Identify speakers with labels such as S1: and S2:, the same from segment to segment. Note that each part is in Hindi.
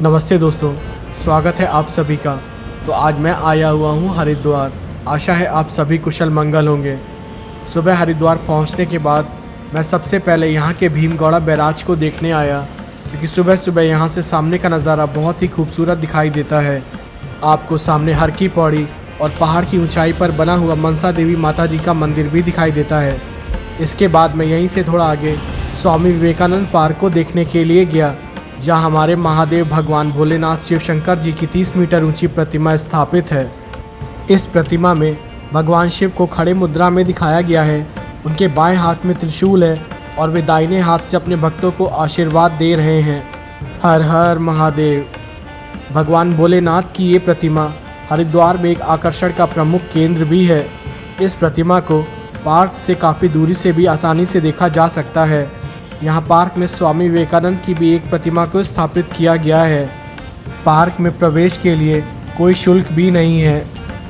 S1: नमस्ते दोस्तों, स्वागत है आप सभी का। तो आज मैं आया हुआ हूँ हरिद्वार। आशा है आप सभी कुशल मंगल होंगे। सुबह हरिद्वार पहुँचने के बाद मैं सबसे पहले यहाँ के भीमगौड़ा बैराज को देखने आया, क्योंकि सुबह सुबह यहाँ से सामने का नज़ारा बहुत ही खूबसूरत दिखाई देता है। आपको सामने हर की पौड़ी और पहाड़ की ऊंचाई पर बना हुआ मनसा देवी माता जी का मंदिर भी दिखाई देता है। इसके बाद मैं यहीं से थोड़ा आगे स्वामी विवेकानंद पार्क को देखने के लिए गया, जहां हमारे महादेव भगवान भोलेनाथ शिव शंकर जी की 30 मीटर ऊंची प्रतिमा स्थापित है। इस प्रतिमा में भगवान शिव को खड़े मुद्रा में दिखाया गया है। उनके बाएं हाथ में त्रिशूल है और वे दाहिने हाथ से अपने भक्तों को आशीर्वाद दे रहे हैं। हर हर महादेव। भगवान भोलेनाथ की ये प्रतिमा हरिद्वार में एक आकर्षण का प्रमुख केंद्र भी है। इस प्रतिमा को पार्क से काफ़ी दूरी से भी आसानी से देखा जा सकता है। यहाँ पार्क में स्वामी विवेकानंद की भी एक प्रतिमा को स्थापित किया गया है। पार्क में प्रवेश के लिए कोई शुल्क भी नहीं है,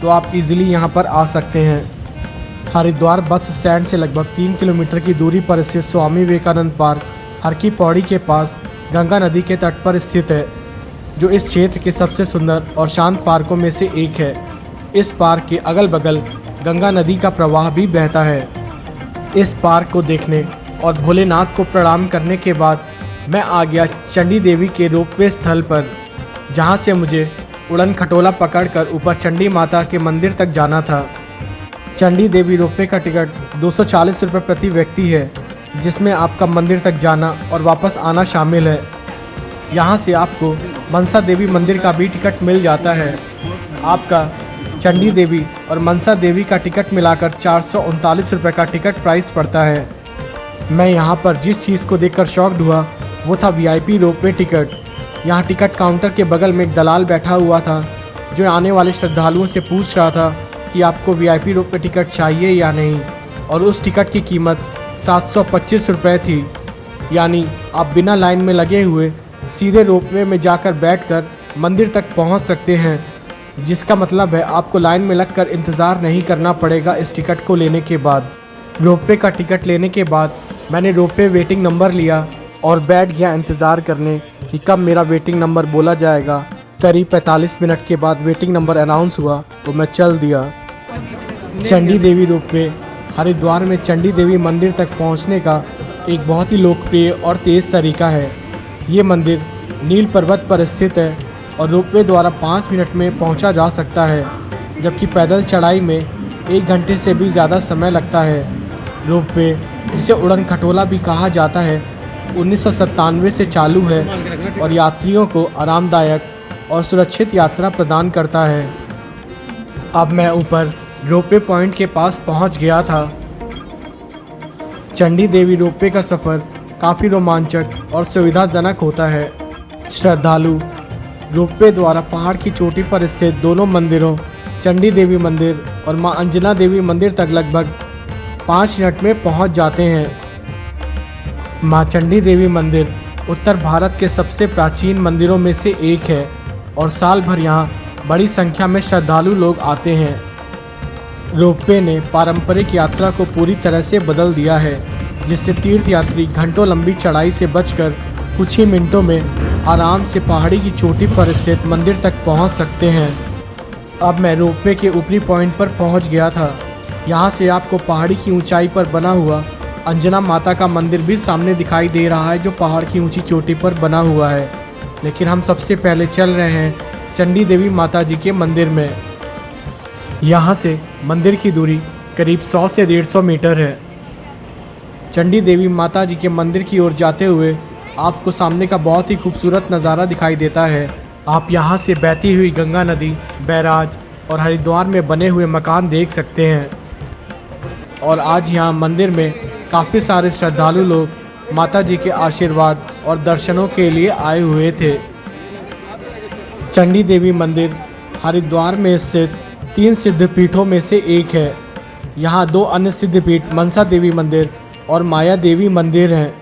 S1: तो आप इजीली यहाँ पर आ सकते हैं। हरिद्वार बस स्टैंड से लगभग 3 किलोमीटर की दूरी पर स्थित स्वामी विवेकानंद पार्क हर की पौड़ी के पास गंगा नदी के तट पर स्थित है, जो इस क्षेत्र के सबसे सुंदर और शांत पार्कों में से एक है। इस पार्क के अगल बगल गंगा नदी का प्रवाह भी बहता है। इस पार्क को देखने और भोलेनाथ को प्रणाम करने के बाद मैं आ गया चंडी देवी के रोपवे स्थल पर, जहां से मुझे उड़न खटोला पकड़कर ऊपर चंडी माता के मंदिर तक जाना था। चंडी देवी रोपवे का टिकट 240 रुपये प्रति व्यक्ति है, जिसमें आपका मंदिर तक जाना और वापस आना शामिल है। यहां से आपको मनसा देवी मंदिर का भी टिकट मिल जाता है। आपका चंडी देवी और मनसा देवी का टिकट मिलाकर 439 रुपये का टिकट प्राइस पड़ता है। मैं यहाँ पर जिस चीज़ को देखकर शॉक्ड हुआ वो था वीआईपी रोपवे टिकट। यहाँ टिकट काउंटर के बगल में एक दलाल बैठा हुआ था, जो आने वाले श्रद्धालुओं से पूछ रहा था कि आपको वीआईपी रोपवे टिकट चाहिए या नहीं, और उस टिकट की कीमत 725 रुपये थी। यानी आप बिना लाइन में लगे हुए सीधे रोपवे में जाकर बैठकर मंदिर तक पहुँच सकते हैं, जिसका मतलब है आपको लाइन में लगकर इंतज़ार नहीं करना पड़ेगा इस टिकट को लेने के बाद। रोपवे का टिकट लेने के बाद मैंने रोपवे वेटिंग नंबर लिया और बैठ गया इंतज़ार करने कि कब मेरा वेटिंग नंबर बोला जाएगा। करीब 45 मिनट के बाद वेटिंग नंबर अनाउंस हुआ तो मैं चल दिया। चंडी देवी रोपवे हरिद्वार में चंडी देवी मंदिर तक पहुंचने का एक बहुत ही लोकप्रिय और तेज़ तरीका है। ये मंदिर नील पर्वत पर स्थित है और रोपवे द्वारा 5 मिनट में पहुंचा जा सकता है, जबकि पैदल चढ़ाई में 1 घंटे से भी ज़्यादा समय लगता है। रोपवे, जिसे उड़न खटोला भी कहा जाता है, 1997 से चालू है और यात्रियों को आरामदायक और सुरक्षित यात्रा प्रदान करता है। अब मैं ऊपर रोपवे पॉइंट के पास पहुंच गया था। चंडी देवी रोपवे का सफ़र काफ़ी रोमांचक और सुविधाजनक होता है। श्रद्धालु रोपवे द्वारा पहाड़ की चोटी पर स्थित दोनों मंदिरों चंडी देवी मंदिर और मां अंजना देवी मंदिर तक लगभग 5 मिनट में पहुंच जाते हैं। मां चंडी देवी मंदिर उत्तर भारत के सबसे प्राचीन मंदिरों में से एक है और साल भर यहां बड़ी संख्या में श्रद्धालु लोग आते हैं। रोपवे ने पारंपरिक यात्रा को पूरी तरह से बदल दिया है, जिससे तीर्थयात्री घंटों लंबी चढ़ाई से बचकर कुछ ही मिनटों में आराम से पहाड़ी की चोटी पर स्थित मंदिर तक पहुंच सकते हैं। अब मैं रोपवे के ऊपरी पॉइंट पर पहुंच गया था। यहां से आपको पहाड़ी की ऊंचाई पर बना हुआ अंजना माता का मंदिर भी सामने दिखाई दे रहा है, जो पहाड़ की ऊंची चोटी पर बना हुआ है। लेकिन हम सबसे पहले चल रहे हैं चंडी देवी माता जी के मंदिर में। यहां से मंदिर की दूरी करीब 100 से 150 मीटर है। चंडी देवी माता जी के मंदिर की ओर जाते हुए आपको सामने का बहुत ही खूबसूरत नज़ारा दिखाई देता है। आप यहां से बहती हुई गंगा नदी, बैराज और हरिद्वार में बने हुए मकान देख सकते हैं। और आज यहाँ मंदिर में काफ़ी सारे श्रद्धालु लोग माता जी के आशीर्वाद और दर्शनों के लिए आए हुए थे। चंडी देवी मंदिर हरिद्वार में स्थित 3 सिद्धपीठों में से एक है। यहाँ 2 अन्य सिद्धपीठ मनसा देवी मंदिर और माया देवी मंदिर हैं।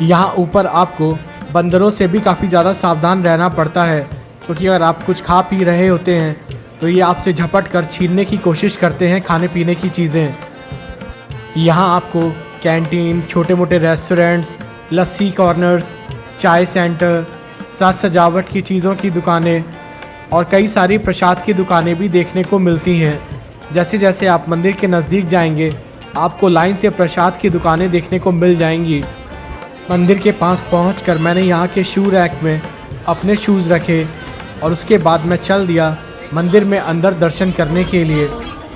S1: यहाँ ऊपर आपको बंदरों से भी काफ़ी ज़्यादा सावधान रहना पड़ता है, क्योंकि अगर आप कुछ खा पी रहे होते हैं तो ये आपसे झपट कर छीनने की कोशिश करते हैं खाने पीने की चीज़ें। यहाँ आपको कैंटीन, छोटे मोटे रेस्टोरेंट्स, लस्सी कॉर्नर्स, चाय सेंटर, साज सजावट की चीज़ों की दुकानें और कई सारी प्रसाद की दुकानें भी देखने को मिलती हैं। जैसे जैसे आप मंदिर के नज़दीक जाएंगे आपको लाइन से प्रसाद की दुकानें देखने को मिल जाएंगी। मंदिर के पास पहुंचकर मैंने यहाँ के शू रैक में अपने शूज़ रखे और उसके बाद मैं चल दिया मंदिर में अंदर दर्शन करने के लिए।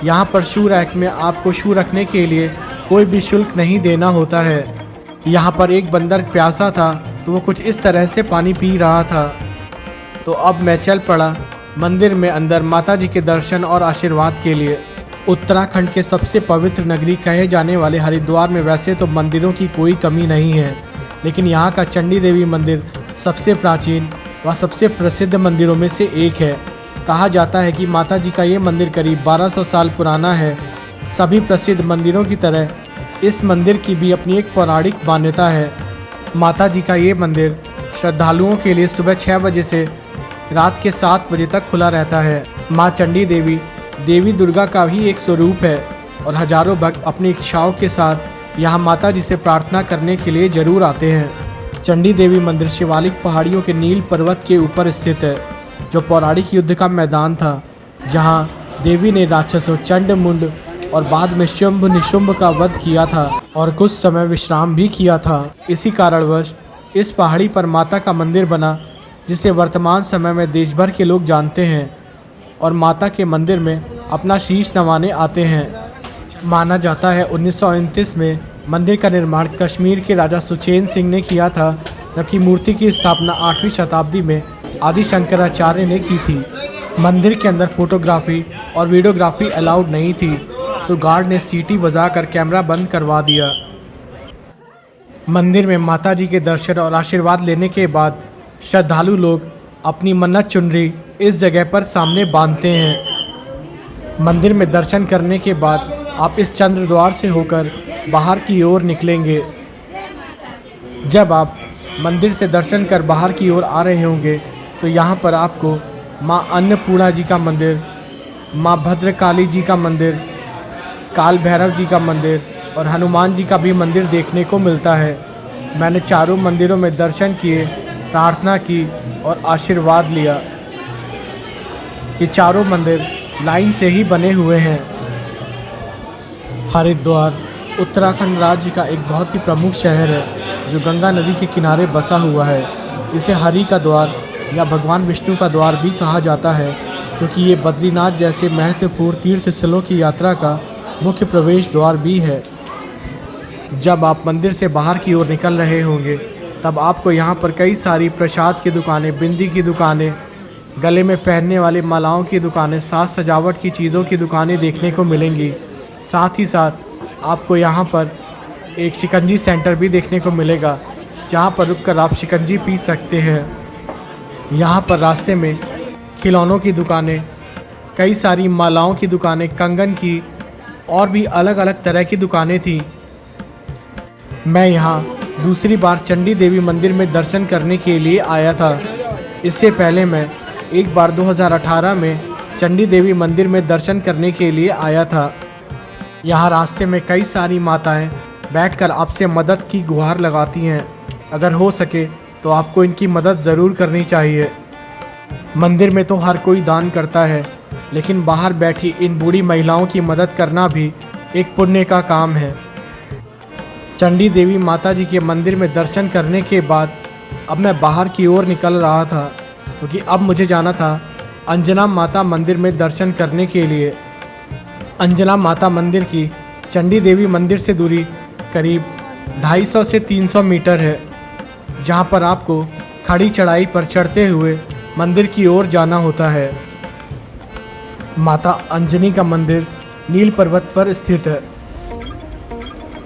S1: यहाँ पर शू रैक में आपको शू रखने के लिए कोई भी शुल्क नहीं देना होता है। यहाँ पर एक बंदर प्यासा था तो वो कुछ इस तरह से पानी पी रहा था। तो अब मैं चल पड़ा मंदिर में अंदर माता जी के दर्शन और आशीर्वाद के लिए। उत्तराखंड के सबसे पवित्र नगरी कहे जाने वाले हरिद्वार में वैसे तो मंदिरों की कोई कमी नहीं है, लेकिन यहाँ का चंडी देवी मंदिर सबसे प्राचीन व सबसे प्रसिद्ध मंदिरों में से एक है। कहा जाता है कि माता जी का ये मंदिर करीब 1200 साल पुराना है। सभी प्रसिद्ध मंदिरों की तरह इस मंदिर की भी अपनी एक पौराणिक मान्यता है। माता जी का ये मंदिर श्रद्धालुओं के लिए सुबह 6 बजे से रात के 7 बजे तक खुला रहता है। माँ चंडी देवी देवी दुर्गा का भी एक स्वरूप है और हजारों भक्त अपनी इच्छाओं के साथ यहाँ माता जी से प्रार्थना करने के लिए जरूर आते हैं। चंडी देवी मंदिर शिवालिक पहाड़ियों के नील पर्वत के ऊपर स्थित है, जो पौराणिक युद्ध का मैदान था, जहाँ देवी ने राक्षसों चंड मुंड और बाद में शुंभ निशुंभ का वध किया था और कुछ समय विश्राम भी किया था। इसी कारणवश इस पहाड़ी पर माता का मंदिर बना, जिसे वर्तमान समय में देश भर के लोग जानते हैं और माता के मंदिर में अपना शीश नवाने आते हैं। माना जाता है 1929 में मंदिर का निर्माण कश्मीर के राजा सुचेन सिंह ने किया था, जबकि मूर्ति की स्थापना 8वीं शताब्दी में आदि शंकराचार्य ने की थी। मंदिर के अंदर फोटोग्राफी और वीडियोग्राफी अलाउड नहीं थी, तो गार्ड ने सीटी बजाकर कैमरा बंद करवा दिया। मंदिर में माता जी के दर्शन और आशीर्वाद लेने के बाद श्रद्धालु लोग अपनी मन्नत चुनरी इस जगह पर सामने बांधते हैं। मंदिर में दर्शन करने के बाद आप इस चंद्र द्वार से होकर बाहर की ओर निकलेंगे। जब आप मंदिर से दर्शन कर बाहर की ओर आ रहे होंगे तो यहाँ पर आपको माँ अन्नपूर्णा जी का मंदिर, माँ भद्रकाली जी का मंदिर, काल भैरव जी का मंदिर और हनुमान जी का भी मंदिर देखने को मिलता है। मैंने चारों मंदिरों में दर्शन किए, प्रार्थना की और आशीर्वाद लिया। ये चारों मंदिर लाइन से ही बने हुए हैं। हरिद्वार उत्तराखंड राज्य का एक बहुत ही प्रमुख शहर है, जो गंगा नदी के किनारे बसा हुआ है। इसे हरि का द्वार या भगवान विष्णु का द्वार भी कहा जाता है, क्योंकि ये बद्रीनाथ जैसे महत्वपूर्ण तीर्थ स्थलों की यात्रा का मुख्य प्रवेश द्वार भी है। जब आप मंदिर से बाहर की ओर निकल रहे होंगे तब आपको यहाँ पर कई सारी प्रसाद की दुकानें, बिंदी की दुकानें, गले में पहनने वाली मालाओं की दुकानें, साज सजावट की चीज़ों की दुकानें देखने को मिलेंगी। साथ ही साथ आपको यहाँ पर एक शिकंजी सेंटर भी देखने को मिलेगा, जहाँ पर रुककर आप शिकंजी पी सकते हैं। यहाँ पर रास्ते में खिलौनों की दुकानें, कई सारी मालाओं की दुकानें, कंगन की और भी अलग अलग तरह की दुकानें थी। मैं यहाँ दूसरी बार चंडी देवी मंदिर में दर्शन करने के लिए आया था। इससे पहले मैं एक बार 2018 में चंडी देवी मंदिर में दर्शन करने के लिए आया था। यहाँ रास्ते में कई सारी माताएं बैठकर आपसे मदद की गुहार लगाती हैं। अगर हो सके तो आपको इनकी मदद ज़रूर करनी चाहिए। मंदिर में तो हर कोई दान करता है, लेकिन बाहर बैठी इन बूढ़ी महिलाओं की मदद करना भी एक पुण्य का काम है। चंडी देवी माता जी के मंदिर में दर्शन करने के बाद अब मैं बाहर की ओर निकल रहा था, क्योंकि अब मुझे जाना था अंजना माता मंदिर में दर्शन करने के लिए। अंजना माता मंदिर की चंडी देवी मंदिर से दूरी करीब 250 से 300 मीटर है, जहाँ पर आपको खड़ी चढ़ाई पर चढ़ते हुए मंदिर की ओर जाना होता है। माता अंजनी का मंदिर नील पर्वत पर स्थित है।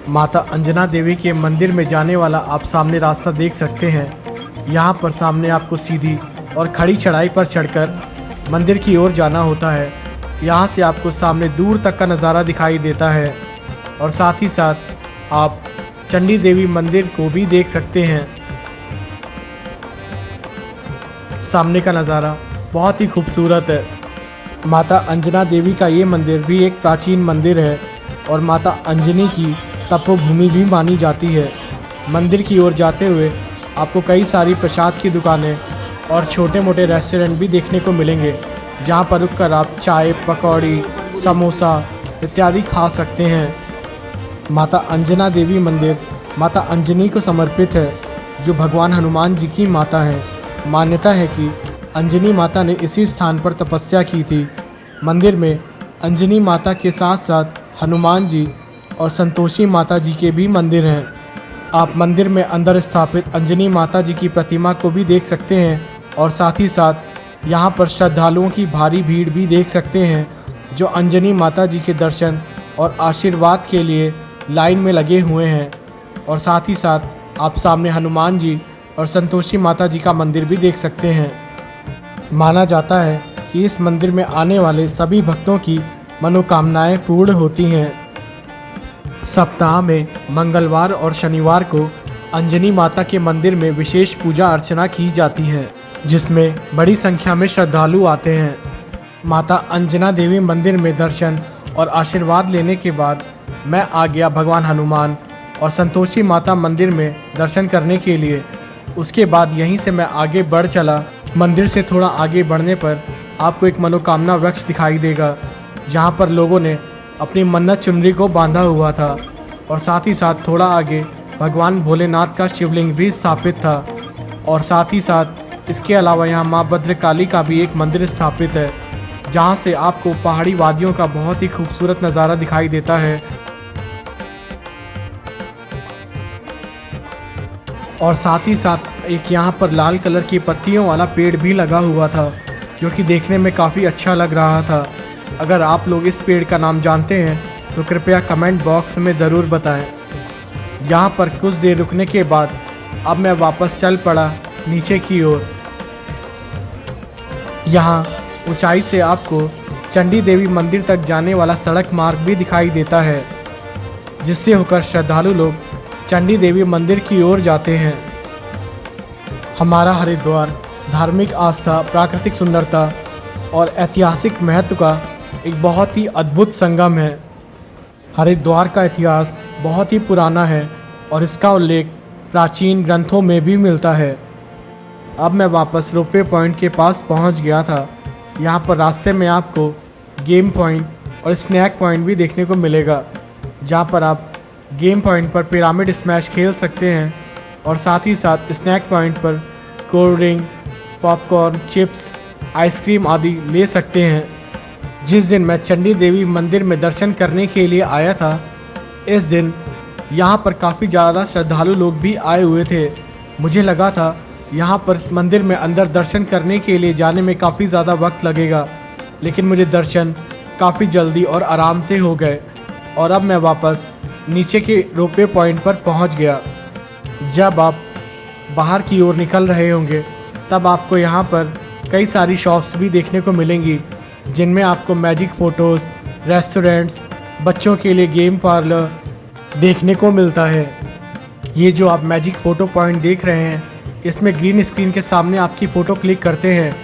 S1: माता अंजना देवी के मंदिर में जाने वाला आप सामने रास्ता देख सकते हैं। यहाँ पर सामने आपको सीधी और खड़ी चढ़ाई पर चढ़कर मंदिर की ओर जाना होता है। यहाँ से आपको सामने दूर तक का नज़ारा दिखाई देता है और साथ ही साथ आप चंडी देवी मंदिर को भी देख सकते हैं। सामने का नज़ारा बहुत ही खूबसूरत है। माता अंजना देवी का ये मंदिर भी एक प्राचीन मंदिर है और माता अंजनी की तपोभूमि भी मानी जाती है। मंदिर की ओर जाते हुए आपको कई सारी प्रसाद की दुकानें, और छोटे मोटे रेस्टोरेंट भी देखने को मिलेंगे, जहाँ पर रुककर आप चाय, पकौड़ी, समोसा इत्यादि खा सकते हैं। माता अंजना देवी मंदिर माता अंजनी को समर्पित है, जो भगवान हनुमान जी की माता है। मान्यता है कि अंजनी माता ने इसी स्थान पर तपस्या की थी। मंदिर में अंजनी माता के साथ साथ हनुमान जी और संतोषी माता जी के भी मंदिर हैं। आप मंदिर में अंदर स्थापित अंजनी माता जी की प्रतिमा को भी देख सकते हैं और साथ ही साथ यहाँ पर श्रद्धालुओं की भारी भीड़ भी देख सकते हैं, जो अंजनी माता जी के दर्शन और आशीर्वाद के लिए लाइन में लगे हुए हैं। और साथ ही साथ आप सामने हनुमान जी और संतोषी माता जी का मंदिर भी देख सकते हैं। माना जाता है कि इस मंदिर में आने वाले सभी भक्तों की मनोकामनाएं पूर्ण होती हैं। सप्ताह में मंगलवार और शनिवार को अंजनी माता के मंदिर में विशेष पूजा अर्चना की जाती है, जिसमें बड़ी संख्या में श्रद्धालु आते हैं। माता अंजना देवी मंदिर में दर्शन और आशीर्वाद लेने के बाद मैं आ गया भगवान हनुमान और संतोषी माता मंदिर में दर्शन करने के लिए। उसके बाद यहीं से मैं आगे बढ़ चला। मंदिर से थोड़ा आगे बढ़ने पर आपको एक मनोकामना वृक्ष दिखाई देगा, जहाँ पर लोगों ने अपनी मन्नत चुनरी को बांधा हुआ था। और साथ ही साथ थोड़ा आगे भगवान भोलेनाथ का शिवलिंग भी स्थापित था। और साथ ही साथ इसके अलावा यहाँ माँ भद्रकाली का भी एक मंदिर स्थापित है, जहाँ से आपको पहाड़ी वादियों का बहुत ही खूबसूरत नज़ारा दिखाई देता है। और साथ ही साथ एक यहाँ पर लाल कलर की पत्तियों वाला पेड़ भी लगा हुआ था, जो कि देखने में काफ़ी अच्छा लग रहा था। अगर आप लोग इस पेड़ का नाम जानते हैं तो कृपया कमेंट बॉक्स में ज़रूर बताएं। यहाँ पर कुछ देर रुकने के बाद अब मैं वापस चल पड़ा नीचे की ओर। यहाँ ऊंचाई से आपको चंडी देवी मंदिर तक जाने वाला सड़क मार्ग भी दिखाई देता है, जिससे होकर श्रद्धालु लोग चंडी देवी मंदिर की ओर जाते हैं। हमारा हरिद्वार धार्मिक आस्था, प्राकृतिक सुंदरता और ऐतिहासिक महत्व का एक बहुत ही अद्भुत संगम है। हरिद्वार का इतिहास बहुत ही पुराना है और इसका उल्लेख प्राचीन ग्रंथों में भी मिलता है। अब मैं वापस रोपवे पॉइंट के पास पहुंच गया था। यहाँ पर रास्ते में आपको गेम पॉइंट और स्नैक पॉइंट भी देखने को मिलेगा, जहाँ पर आप गेम पॉइंट पर पिरामिड स्मैश खेल सकते हैं और साथ ही साथ स्नैक पॉइंट पर cold drink, popcorn, chips, ice cream आदि ले सकते हैं। जिस दिन मैं चंडी देवी मंदिर में दर्शन करने के लिए आया था, इस दिन यहाँ पर काफ़ी ज़्यादा श्रद्धालु लोग भी आए हुए थे। मुझे लगा था यहाँ पर मंदिर में अंदर दर्शन करने के लिए जाने में काफ़ी ज़्यादा वक्त लगेगा, लेकिन मुझे दर्शन काफ़ी जल्दी और आराम से हो गए। और अब मैं वापस नीचे के रोपवे पॉइंट पर पहुँच गया। जब आप बाहर की ओर निकल रहे होंगे तब आपको यहाँ पर कई सारी शॉप्स भी देखने को मिलेंगी, जिनमें आपको मैजिक फ़ोटोज़, रेस्टोरेंट्स, बच्चों के लिए गेम पार्लर देखने को मिलता है। ये जो आप मैजिक फ़ोटो पॉइंट देख रहे हैं, इसमें ग्रीन स्क्रीन के सामने आपकी फ़ोटो क्लिक करते हैं।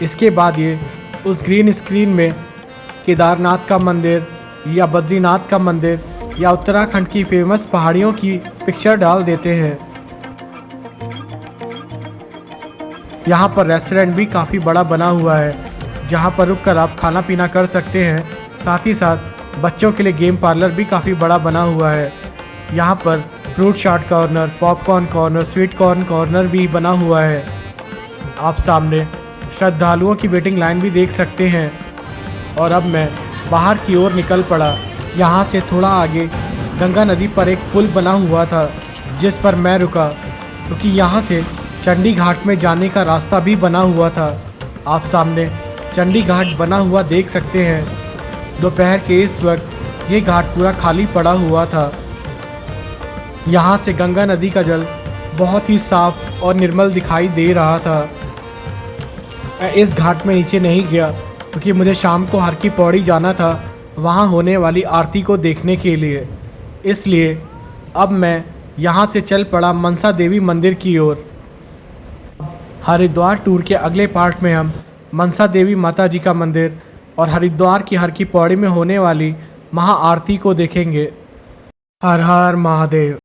S1: इसके बाद ये उस ग्रीन स्क्रीन में केदारनाथ का मंदिर या बद्रीनाथ का मंदिर या उत्तराखंड की फेमस पहाड़ियों की पिक्चर डाल देते हैं। यहाँ पर रेस्टोरेंट भी काफ़ी बड़ा बना हुआ है, जहाँ पर रुककर आप खाना पीना कर सकते हैं। साथ ही साथ बच्चों के लिए गेम पार्लर भी काफ़ी बड़ा बना हुआ है। यहाँ पर fruit chaat corner, popcorn corner, sweet corn corner भी बना हुआ है। आप सामने श्रद्धालुओं की वेटिंग लाइन भी देख सकते हैं। और अब मैं बाहर की ओर निकल पड़ा। यहाँ से थोड़ा आगे गंगा नदी पर एक पुल बना हुआ था, जिस पर मैं रुका, क्योंकि यहाँ से चंडी घाट में जाने का रास्ता भी बना हुआ था। आप सामने चंडी घाट बना हुआ देख सकते हैं। दोपहर के इस वक्त ये घाट पूरा खाली पड़ा हुआ था। यहाँ से गंगा नदी का जल बहुत ही साफ और निर्मल दिखाई दे रहा था। मैं इस घाट में नीचे नहीं गया, क्योंकि मुझे शाम को हर की पौड़ी जाना था, वहाँ होने वाली आरती को देखने के लिए। इसलिए अब मैं यहाँ से चल पड़ा मनसा देवी मंदिर की ओर। हरिद्वार टूर के अगले पार्ट में हम मनसा देवी माता जी का मंदिर और हरिद्वार की हर की पौड़ी में होने वाली महाआरती को देखेंगे। हर हर महादेव।